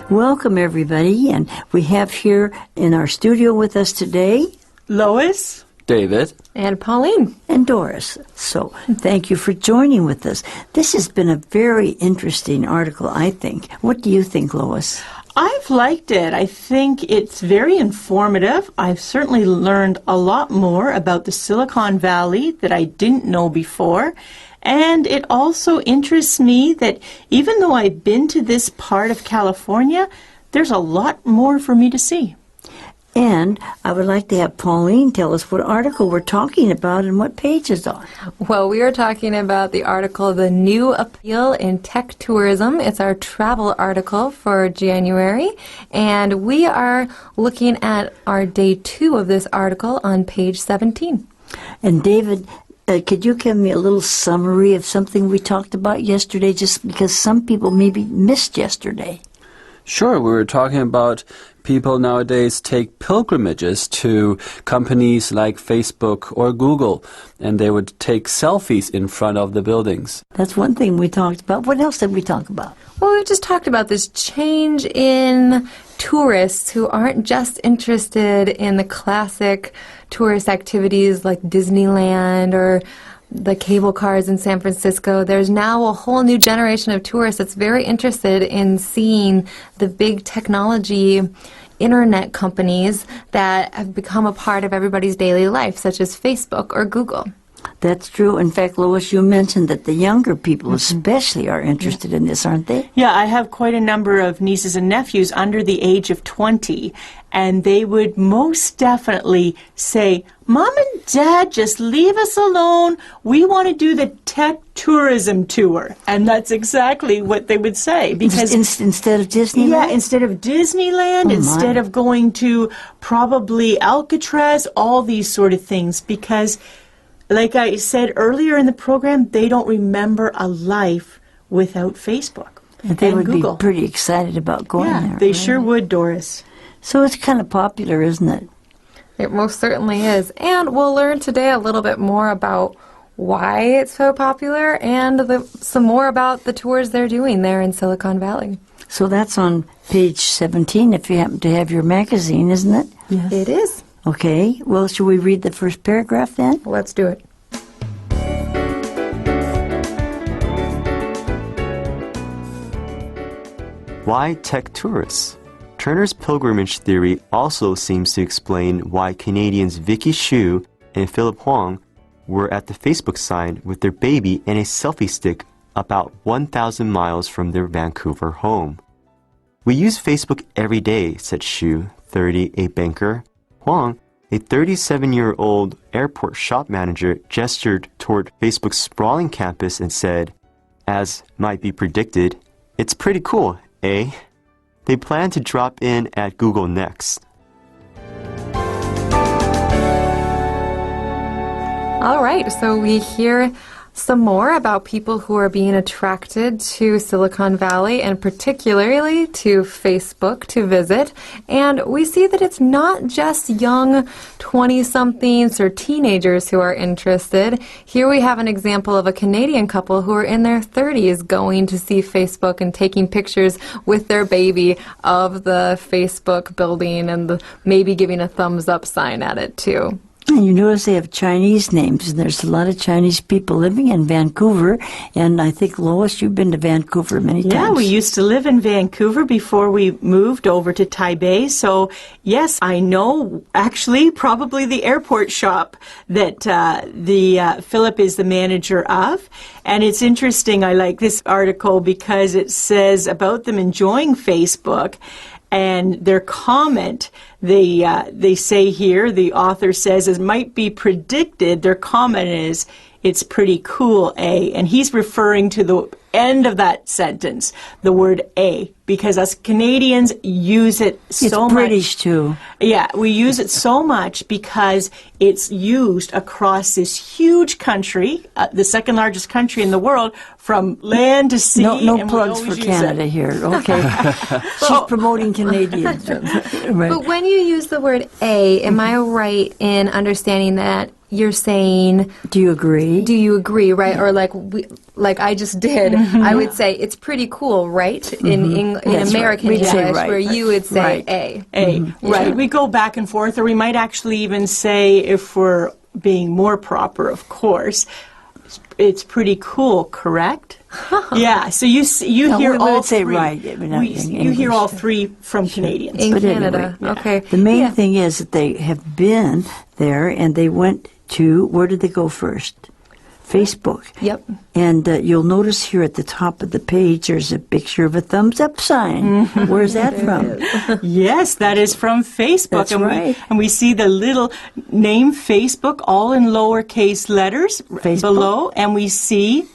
Welcome, everybody, and we have here in our studio with us today Lois, David, and Pauline, and Doris. So thank you for joining with us. This has been a very interesting article, I think. What do you think, Lois? I've liked it. I think it's very informative. I've certainly learned a lot more about the Silicon Valley that I didn't know before. And it also interests me that even though I've been to this part of California, there's a lot more for me to see. And I would like to have Pauline tell us what article we're talking about and what page it's on. Well, we are talking about the article, The New Appeal in Tech Tourism. It's our travel article for January. And we are looking at our day 2 of this article on page 17. And David, could you give me a little summary of something we talked about yesterday, just because some people maybe missed yesterday? Sure, we were talking about people nowadays take pilgrimages to companies like Facebook or Google, and they would take selfies in front of the buildings. That's one thing we talked about. What else did we talk about? Well, we just talked about this change in tourists who aren't just interested in the classic tourist activities like Disneyland or the cable cars in San Francisco. There's now a whole new generation of tourists that's very interested in seeing the big technology internet companies that have become a part of everybody's daily life, such as Facebook or Google. That's true. In fact, Lois, you mentioned that the younger people especially are interested in this, aren't they? Yeah, I have quite a number of nieces and nephews under the age of 20, and they would most definitely say, Mom and Dad, just leave us alone. We want to do the tech tourism tour. And that's exactly what they would say. Because instead of Disneyland? Yeah, instead of Disneyland, instead of going to probably Alcatraz, all these sort of things. Because like I said earlier in the program, they don't remember a life without Facebook and they would Google. Be pretty excited about going there. Yeah, they sure would, Doris. So it's kind of popular, isn't it? It most certainly is. And we'll learn today a little bit more about why it's so popular and some more about the tours they're doing there in Silicon Valley. So that's on page 17 if you happen to have your magazine, isn't it? Yes. It is. Okay. Well, should we read the first paragraph then? Let's do it. Why tech tourists? Turner's pilgrimage theory also seems to explain why Canadians Vicky Xu and Philip Huang were at the Facebook sign with their baby and a selfie stick about 1,000 miles from their Vancouver home. We use Facebook every day, said Xu, 30, a banker. Huang, a 37-year-old airport shop manager, gestured toward Facebook's sprawling campus and said, as might be predicted, "It's pretty cool, eh?" They plan to drop in at Google next. All right, so we hear some more about people who are being attracted to Silicon Valley and particularly to Facebook to visit. And we see that it's not just young 20-somethings or teenagers who are interested. Here we have an example of a Canadian couple who are in their 30s going to see Facebook and taking pictures with their baby of the Facebook building and maybe giving a thumbs up sign at it too. And you notice they have Chinese names, and there's a lot of Chinese people living in Vancouver. And I think, Lois, you've been to Vancouver many times. Yeah, we used to live in Vancouver before we moved over to Taipei. So, yes, I know actually probably the airport shop that Philip is the manager of. And it's interesting, I like this article because it says about them enjoying Facebook. And their comment, they say here, the author says, as might be predicted, their comment is, "It's pretty cool, eh?" And he's referring to the end of that sentence, the word "eh," because us Canadians use it so much. It's British, too. Yeah, we use it so much because it's used across this huge country, the second largest country in the world, from land to sea. No plugs for Canada here, okay? She's promoting Canadians. Right. But when you use the word "a," am I right in understanding that you're saying, Do you agree? do you agree, right? Or like I just did, I would say it's pretty cool, right? In That's American right. We'd say English, right. where you would say Right. A. Right. We go back and forth, or we might actually even say, if we're being more proper, of course, it's pretty cool, correct? Yeah. So you No, hear we all would say three. right, but not in You hear English. all three from Canadians. In But Canada. anyway, Okay. The main Yeah. thing is that they have been there and they went to, where did they go first? Facebook. Yep. And you'll notice here at the top of the page there's a picture of a thumbs up sign. Where's that from? Yes, that is from Facebook. That's and right. We see the little name Facebook all in lowercase letters Facebook. below, and we see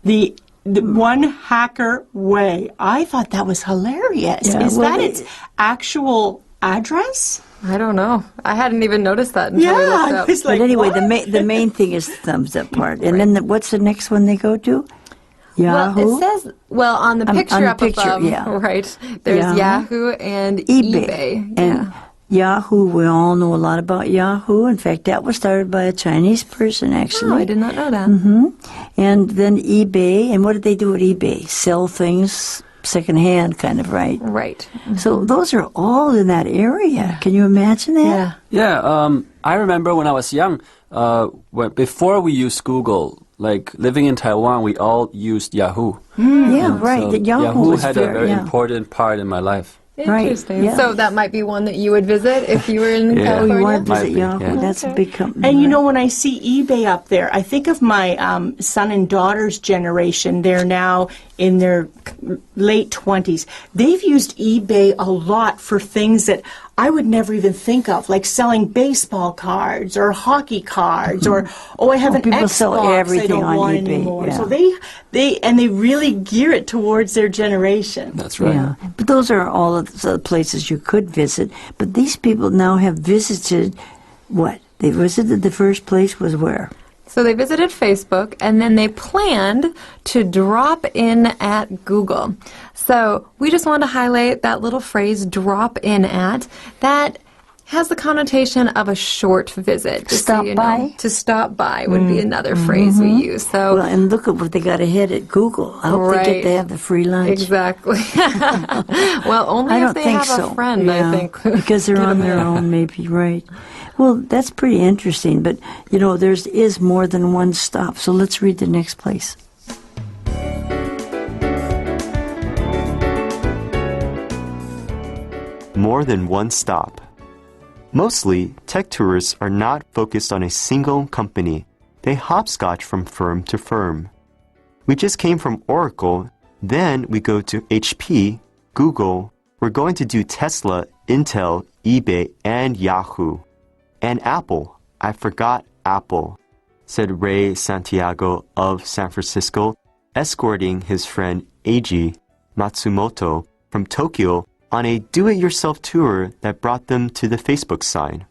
the One Hacker Way. I thought that was hilarious. Yeah, Is well, that its actual address? I don't know. I hadn't even noticed that until I Yeah, looked I up. was like, But anyway, what? the main thing is the thumbs up part. And then what's the next one they go to? Well, Yahoo? it says, on the On picture the up picture, above, yeah. right, there's Yahoo and eBay. And Yahoo, we all know a lot about Yahoo. In fact, that was started by a Chinese person, actually. Oh, I did not know that. And then eBay. And what did they do at eBay? Sell things secondhand, kind of, right? Right. So those are all in that area. Can you imagine that? Yeah, I remember when I was young, before we used Google, like living in Taiwan, we all used Yahoo. Yeah, right. So The Yahoo was had a very yeah. important part in my life. Right, Interesting. yeah. So that might be one that you would visit if you were in Yeah. Oh, California? you want to Might visit be, Yahoo? yeah. That's a big company. And you know, when I see eBay up there, I think of my son and daughter's generation. They're now in their late 20s. They've used eBay a lot for things that I would never even think of, like selling baseball cards or hockey cards, or I have an people Xbox sell I everything don't on want eBay, anymore. yeah. So they really gear it towards their generation. That's right. Yeah, but those are all of the places you could visit. But these people now have visited what? They visited the first place was where? So they visited Facebook, and then they planned to drop in at Google. So we just want to highlight that little phrase, drop in at. That has the connotation of a short visit. just so Stop you know. by? To stop by would be another phrase we use. So Well, and look at what they got ahead at Google. I hope they Right. get to have the free lunch. Exactly. Well, only I if don't they think have so. a friend, Yeah, I think. because they're Get on them their in. own, maybe, right. Well, that's pretty interesting, but, you know, there is more than one stop. So let's read the next place. More than one stop. Mostly, tech tourists are not focused on a single company. They hopscotch from firm to firm. We just came from Oracle, then we go to HP, Google. We're going to do Tesla, Intel, eBay, and Yahoo. And Apple. I forgot Apple, said Ray Santiago of San Francisco, escorting his friend Eiji Matsumoto from Tokyo on a do-it-yourself tour that brought them to the Facebook sign.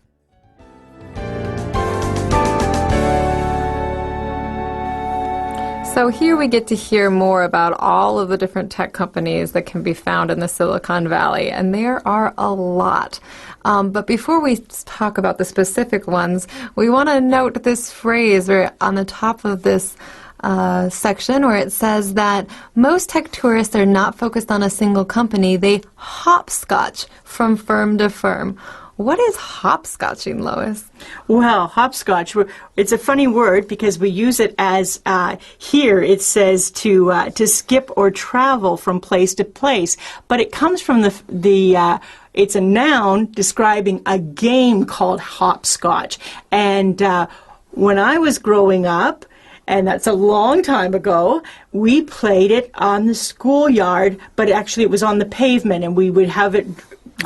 So here we get to hear more about all of the different tech companies that can be found in the Silicon Valley, and there are a lot. But before we talk about the specific ones, we want to note this phrase where on the top of this section where it says that most tech tourists are not focused on a single company. They hopscotch from firm to firm. What is hopscotching, Lois? Well, hopscotch, it's a funny word because we use it as, here it says to skip or travel from place to place. But it comes from it's a noun describing a game called hopscotch. And when I was growing up, and that's a long time ago, we played it on the schoolyard, but actually it was on the pavement, and we would have it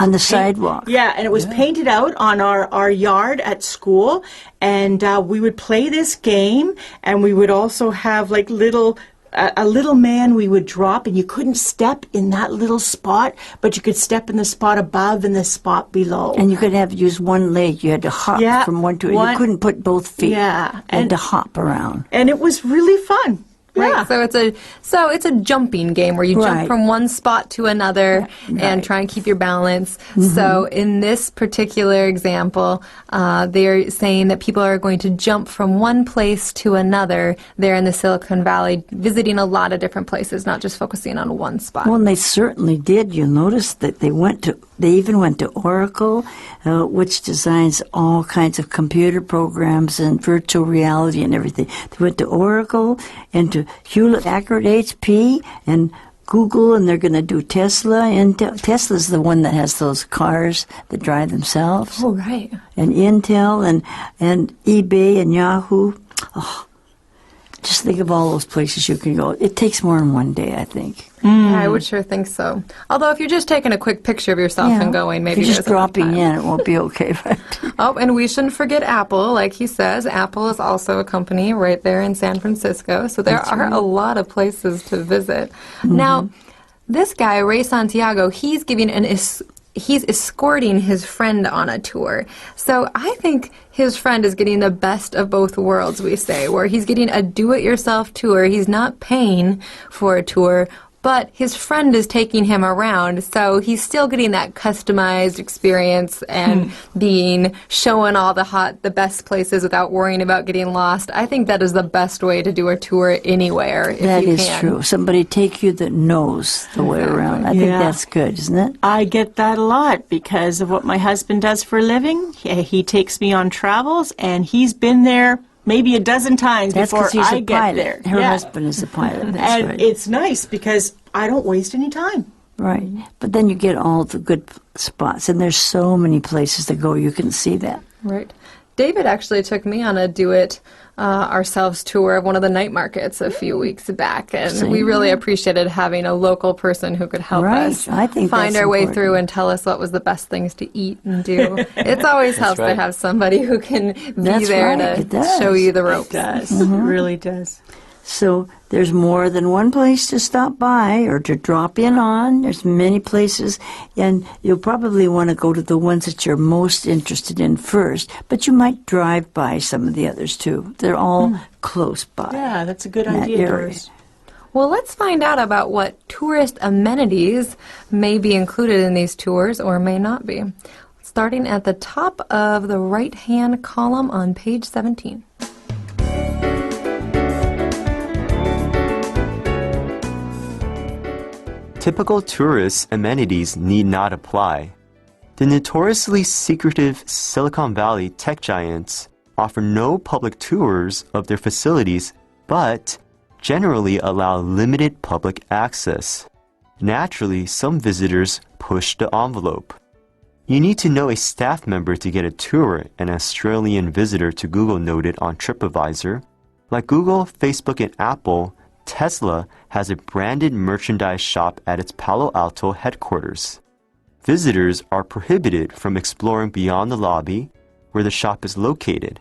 On the sidewalk. Yeah, and it was painted out on our yard at school, and we would play this game, and we would also have like a little man we would drop, and you couldn't step in that little spot, but you could step in the spot above and the spot below. And you could have to use one leg. You had to hop from one to one- You couldn't put both feet. Yeah, You had to hop around. and it was really fun. Right, Yeah. So it's a jumping game where you jump Right. from one spot to another and try and keep your balance. So in this particular example, they're saying that people are going to jump from one place to another there in the Silicon Valley, visiting a lot of different places, not just focusing on one spot. Well, and they certainly did. You'll notice that they even went to Oracle, which designs all kinds of computer programs and virtual reality and everything. They went to Oracle and to Hewlett-Packard, HP, and Google, and they're going to do Tesla. And Tesla's the one that has those cars that drive themselves. Oh, right. And Intel and eBay and Yahoo. Oh, just think of all those places you can go. It takes more than one day, I think. Yeah, I would sure think so. Although if you're just taking a quick picture of yourself and going, maybe if you're just there's enough dropping time. in, it won't be okay. Right? Oh, and we shouldn't forget Apple. Like he says, Apple is also a company right there in San Francisco. So there are a lot of places to visit. Now, this guy, Ray Santiago, he's escorting his friend on a tour. So I think his friend is getting the best of both worlds, we say, where he's getting a do-it-yourself tour. He's not paying for a tour, but his friend is taking him around, so he's still getting that customized experience and showing all the best places without worrying about getting lost. I think that is the best way to do a tour anywhere, if That you is can. true. Somebody take you that knows the way around. I think that's good, isn't it? I get that a lot because of what my husband does for a living. He takes me on travels, and he's been there maybe a dozen times That's before because he's I a get pilot. there. Her Yeah. husband is a pilot. That's And right. it's nice because I don't waste any time. Right. But then you get all the good spots, and there's so many places to go. You can see that. Right. David actually took me on a do-it-ourselves tour of one of the night markets a few weeks back, and we really appreciated having a local person who could help Right. us I think find that's our way important. through and tell us what was the best things to eat and do. It always helps to right. have somebody who can be That's there right. to It does. show you the It ropes. does. It really does. So there's more than one place to stop by or to drop in on. There's many places, and you'll probably want to go to the ones that you're most interested in first, but you might drive by some of the others too. They're all close by. Yeah, that's a good that idea, area. Doris. Well, let's find out about what tourist amenities may be included in these tours or may not be. Starting at the top of the right-hand column on page 17. Typical tourist amenities need not apply. The notoriously secretive Silicon Valley tech giants offer no public tours of their facilities, but generally allow limited public access. Naturally, some visitors push the envelope. You need to know a staff member to get a tour, an Australian visitor to Google noted on TripAdvisor. Like Google, Facebook, and Apple, Tesla has a branded merchandise shop at its Palo Alto headquarters. Visitors are prohibited from exploring beyond the lobby where the shop is located.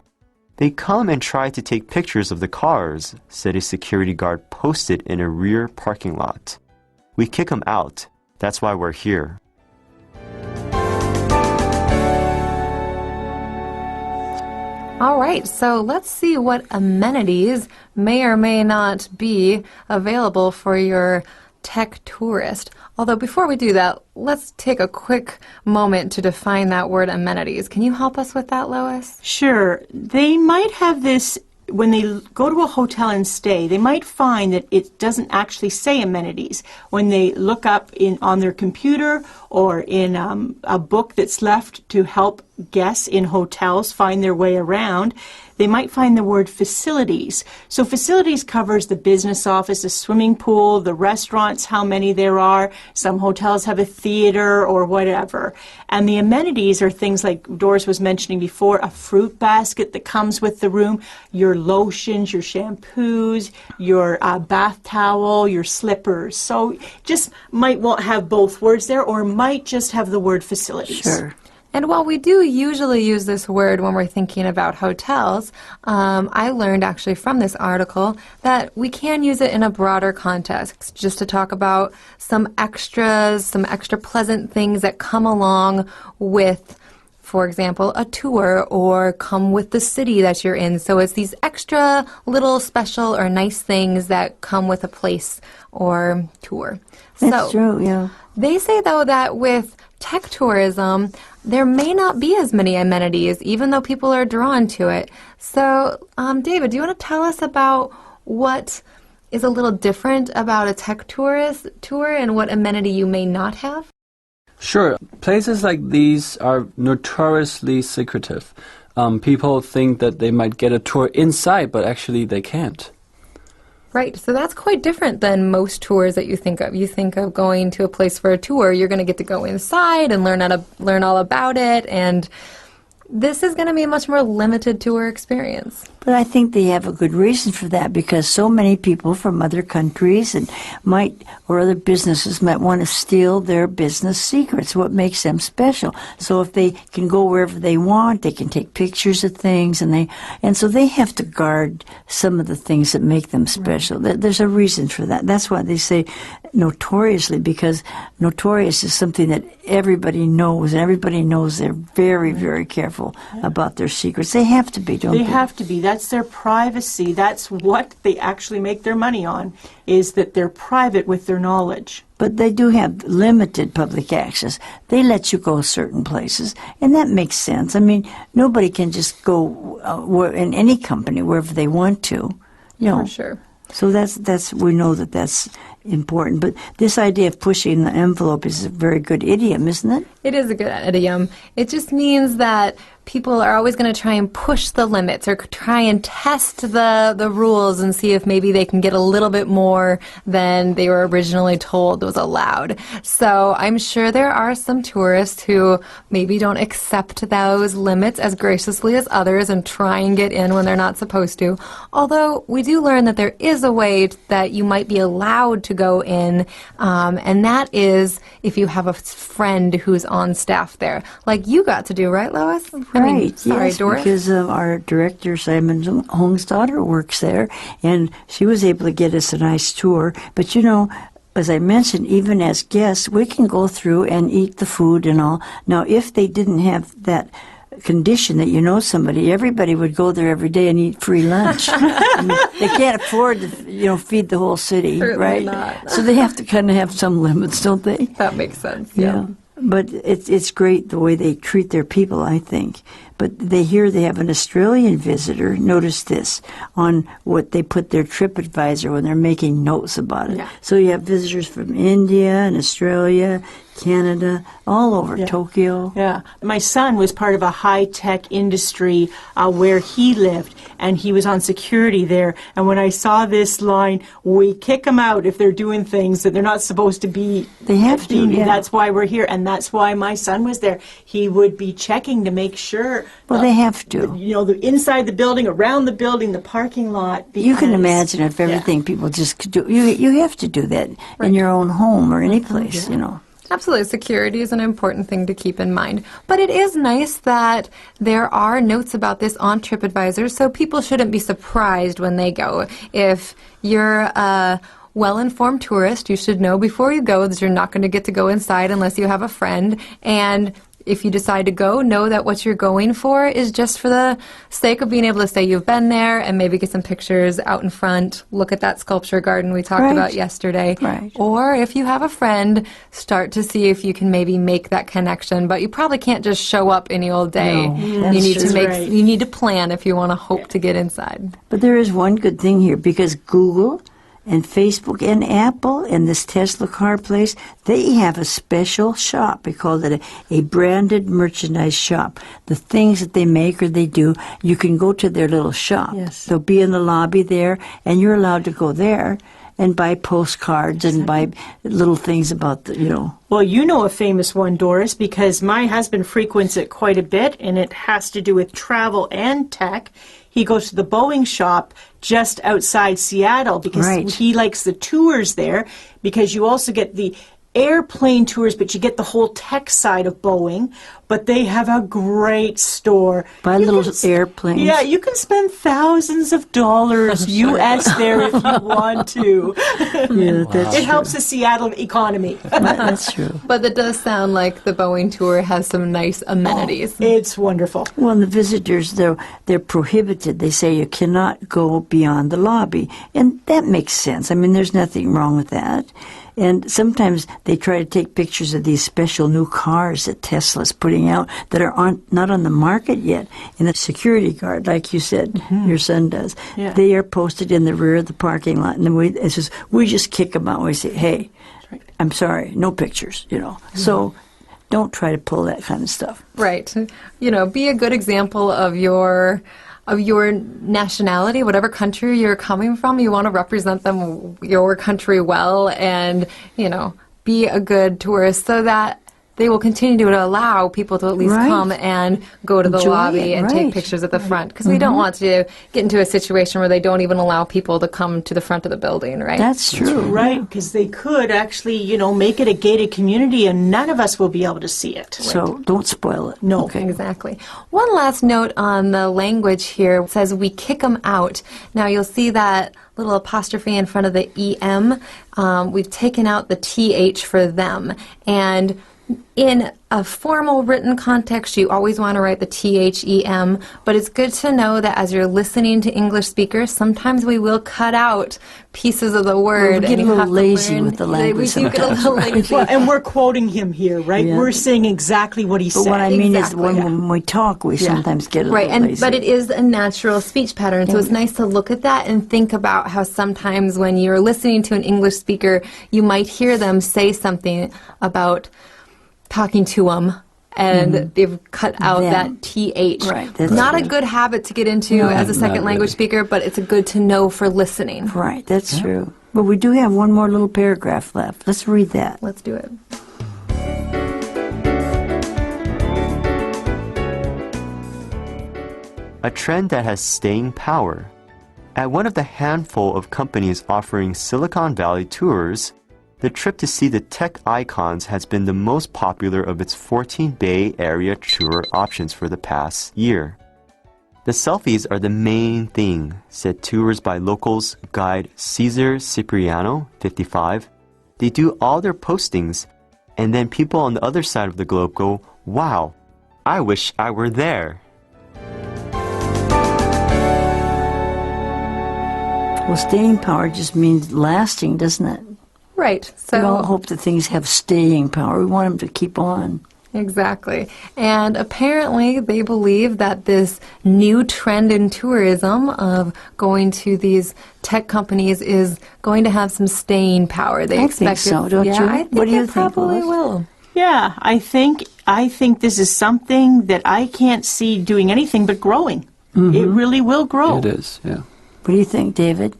They come and try to take pictures of the cars, said a security guard posted in a rear parking lot. We kick them out. That's why we're here. All right, so let's see what amenities may or may not be available for your tech tourist. Although before we do that, let's take a quick moment to define that word amenities. Can you help us with that, Lois? Sure. They might have this when they go to a hotel and stay. They might find that it doesn't actually say amenities. When they look up on their computer or in a book that's left to help guests in hotels find their way around, they might find the word facilities. So facilities covers the business office, the swimming pool, the restaurants, how many there are. Some hotels have a theater or whatever. And the amenities are things like Doris was mentioning before, a fruit basket that comes with the room, your lotions, your shampoos, your bath towel, your slippers. So just might want have both words there or might just have the word facilities. Sure. And while we do usually use this word when we're thinking about hotels, I learned actually from this article that we can use it in a broader context, just to talk about some extras, some extra pleasant things that come along with for example, a tour or come with the city that you're in. So it's these extra little special or nice things that come with a place or tour. That's true, yeah. They say, though, that with tech tourism, there may not be as many amenities, even though people are drawn to it. So, David, do you want to tell us about what is a little different about a tech tourist tour and what amenity you may not have? Sure. Places like these are notoriously secretive. People think that they might get a tour inside, but actually they can't. Right. So that's quite different than most tours that you think of. You think of going to a place for a tour, you're going to get to go inside and learn all about it, and this is going to be a much more limited tour experience. But I think they have a good reason for that, because so many people from other countries or other businesses might want to steal their business secrets, what makes them special. So if they can go wherever they want, they can take pictures of things, and so they have to guard some of the things that make them special. Right. There's a reason for that. That's why they say notoriously, because notorious is something that everybody knows, and everybody knows they're very, very careful about their secrets. They have to be, don't they? They have to be. That's their privacy. That's what they actually make their money on, is that they're private with their knowledge. But they do have limited public access. They let you go certain places, and that makes sense. I mean, nobody can just go in any company wherever they want to. For sure. So that's we know that's important. But this idea of pushing the envelope is a very good idiom, isn't it? It is a good idiom. It just means that people are always going to try and push the limits or try and test the rules and see if maybe they can get a little bit more than they were originally told was allowed. So I'm sure there are some tourists who maybe don't accept those limits as graciously as others and try and get in when they're not supposed to. Although we do learn that there is a way that you might be allowed to go in, and that is if you have a friend who's on staff there, like you got to do, right, Lois? Right, sorry, yes, Doris? because our director, Simon Hong's daughter, works there, and she was able to get us a nice tour. But, as I mentioned, even as guests, we can go through and eat the food and all. Now, if they didn't have that condition that somebody, everybody would go there every day and eat free lunch. I mean, they can't afford to, feed the whole city, Certainly right? not. So they have to kind of have some limits, don't they? That makes sense, yeah. But it's great the way they treat their people, I think. But they have an Australian visitor. Notice this on what they put their TripAdvisor when they're making notes about it. Yeah. So you have visitors from India and Australia, Canada, all over, Tokyo. Yeah. My son was part of a high-tech industry where he lived, and he was on security there. And when I saw this line, we kick them out if they're doing things that they're not supposed to be. They have to, yeah. That's why we're here, and that's why my son was there. He would be checking to make sure. Well, they have to. The inside the building, around the building, the parking lot. You can imagine if everything people just could do. You have to do that in your own home or any place, Absolutely. Security is an important thing to keep in mind. But it is nice that there are notes about this on TripAdvisor, so people shouldn't be surprised when they go. If you're a well-informed tourist, you should know before you go that you're not going to get to go inside unless you have a friend. And if you decide to go, know that what you're going for is just for the sake of being able to say you've been there and maybe get some pictures out in front, look at that sculpture garden we talked about yesterday. Right. Or if you have a friend, start to see if you can maybe make that connection. But you probably can't just show up any old day. No, you need to plan if you want to hope to get inside. But there is one good thing here, because Google and Facebook and Apple and this Tesla car place, they have a special shop. We call it a branded merchandise shop. The things that they make or they do, you can go to their little shop. Yes. They'll be in the lobby there, and you're allowed to go there and buy postcards and buy little things about Well, you know a famous one, Doris, because my husband frequents it quite a bit, and it has to do with travel and tech. He goes to the Boeing shop just outside Seattle because he likes the tours there, because you also get the airplane tours, but you get the whole tech side of Boeing. But they have a great store. Buy You little can airplanes. Yeah, you can spend thousands of dollars U.S. there if you want to. Yeah, that's It helps the Seattle economy. That's true. But that does sound like the Boeing tour has some nice amenities. It's wonderful. Well, and the visitors, they're prohibited. They say you cannot go beyond the lobby. And that makes sense. I mean, there's nothing wrong with that. And sometimes they try to take pictures of these special new cars that Tesla's putting out that are not on the market yet. And the security guard, like you said, your son does, they are posted in the rear of the parking lot. And then we just kick them out. We say, hey, I'm sorry, no pictures, So don't try to pull that kind of stuff. Right. Be a good example of your nationality, whatever country you're coming from. You want to represent your country well, and be a good tourist so that they will continue to allow people to at least come and go to the Enjoy lobby it, and take pictures at the front, because we don't want to get into a situation where they don't even allow people to come to the front of the building, right? That's true. Right, because they could actually, make it a gated community and none of us will be able to see it. So don't spoil it. No. Okay. Exactly. One last note on the language here. It says we kick them out. Now you'll see that little apostrophe in front of the EM. We've taken out the TH for them. And in a formal written context, you always want to write the THEM, but it's good to know that as you're listening to English speakers, sometimes we will cut out pieces of the word. We get and a you little have to lazy learn- with the language We do get a sometimes, little right? lazy. Well, and we're quoting him here, right? Yeah. We're saying exactly what he But said. what I mean is Exactly. when we talk, we sometimes get a Right, little lazy. but it is a natural speech pattern, so it's nice to look at that and think about how sometimes when you're listening to an English speaker, you might hear them say something about talking to them, and they've cut out Them. that TH. Right, that's Not a true. good habit to get into as a second not language really. speaker, but it's a good to know for listening. Right, that's true. But we do have one more little paragraph left. Let's read that. Let's do it. A trend that has staying power. At one of the handful of companies offering Silicon Valley tours, the trip to see the tech icons has been the most popular of its 14 Bay Area tour options for the past year. The selfies are the main thing, said tours by locals guide Cesar Cipriano, 55. They do all their postings, and then people on the other side of the globe go, wow, I wish I were there. Well, staying power just means lasting, doesn't it? Right. We all So hope that things have staying power. We want them to keep on. exactly. And apparently they believe that this new trend in tourism of going to these tech companies is going to have some staying power. They I expect think so, it, don't yeah, you? I think What do you it think, probably Lois? will. Yeah, I think this is something that I can't see doing anything but growing. It really will grow. It is, yeah. What do you think, David?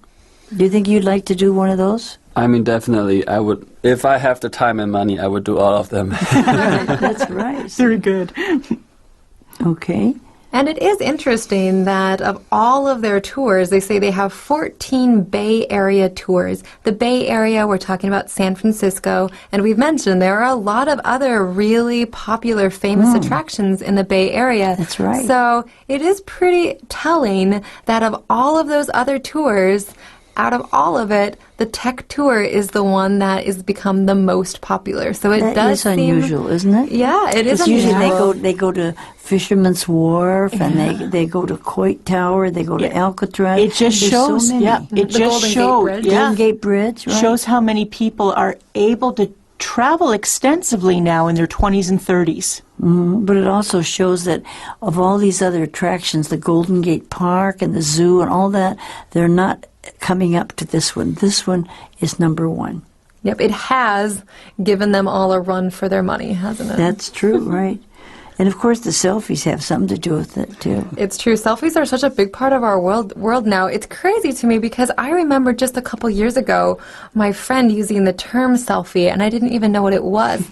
Do you think you'd like to do one of those? I mean, definitely, I would. If I have the time and money, I would do all of them. That's right. Very good. Okay. And it is interesting that of all of their tours, they say they have 14 Bay Area tours. The Bay Area, we're talking about San Francisco, and we've mentioned there are a lot of other really popular, famous attractions in the Bay Area. That's right. So it is pretty telling that of all of those other tours, out of all of it, the tech tour is the one that has become the most popular. So it That does is seem unusual, isn't it? Yeah, it is It's usually unusual. they go to Fisherman's Wharf and they go to Coit Tower, they go to Alcatraz. It just There's shows, so many. it The just Golden Gate shows, Bridge. Golden Gate Bridge, right? shows how many people are able to travel extensively now in their 20s and 30s. But it also shows that of all these other attractions, the Golden Gate Park and the zoo and all that, they're not coming up to this one. This one is number one. Yep, it has given them all a run for their money, hasn't it? That's true, right? And of course, the selfies have something to do with it too. It's true. Selfies are such a big part of our world now. It's crazy to me because I remember just a couple years ago my friend using the term selfie, and I didn't even know what it was.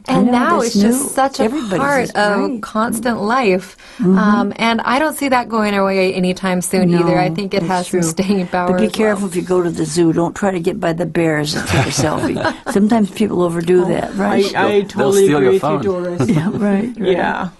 And know, now that's it's just new. such a Everybody's part just- of right. constant life. And I don't see that going away anytime soon No, either. I think it that's has true. some staying power. But be as well. careful if you go to the zoo. Don't try to get by the bears and take a selfie. Sometimes people overdo that, right? I They'll totally steal agree your with phone. you, Doris. Yeah, right. Yeah.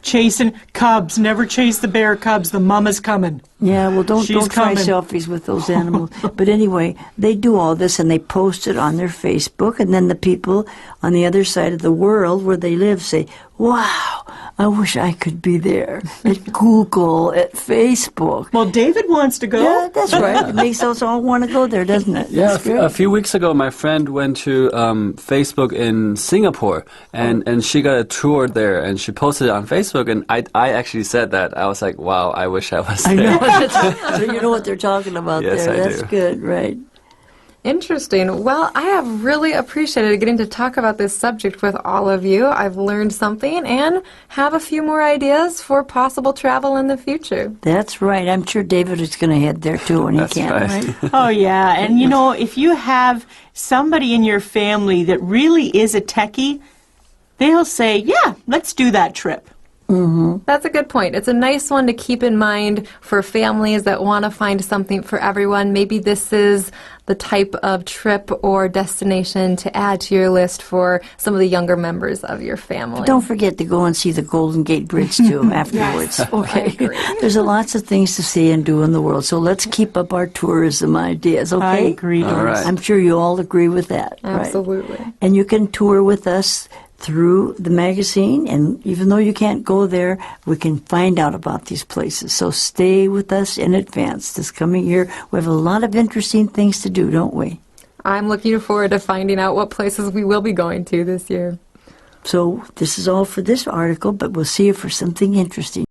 Chasing cubs. Never chase the bear cubs. The mama's coming. Yeah, well, don't She's try coming. selfies with those animals. But anyway, they do all this and they post it on their Facebook, and then the people on the other side of the world where they live say, "Wow, I wish I could be there at Google, at Facebook." Well, David wants to go. Yeah, that's right. It makes us all want to go there, doesn't it? Yeah, That's a great. few weeks ago, my friend went to Facebook in Singapore, and she got a tour there, and she posted it on Facebook, and I actually said that. I was like, wow, I wish I was I there. know. So you know what they're talking about Yes, there. I That's do. good, right? Interesting. Well, I have really appreciated getting to talk about this subject with all of you. I've learned something and have a few more ideas for possible travel in the future. That's right. I'm sure David is going to head there too when he That's can, right. right? Oh, yeah. And, you know, if you have somebody in your family that really is a techie, they'll say, yeah, let's do that trip. That's a good point. It's a nice one to keep in mind for families that want to find something for everyone. Maybe this is the type of trip or destination to add to your list for some of the younger members of your family. Don't forget to go and see the Golden Gate Bridge too afterwards. Okay. agree. There's lots of things to see and do in the world, so let's keep up our tourism ideas, okay? I agree, Doris. All right. I'm sure you all agree with that. right? Absolutely. And you can tour with us through the magazine, and even though you can't go there, we can find out about these places. So stay with us in advance this coming year. We have a lot of interesting things to do, don't we? I'm looking forward to finding out what places we will be going to this year. So this is all for this article, but we'll see you for something interesting.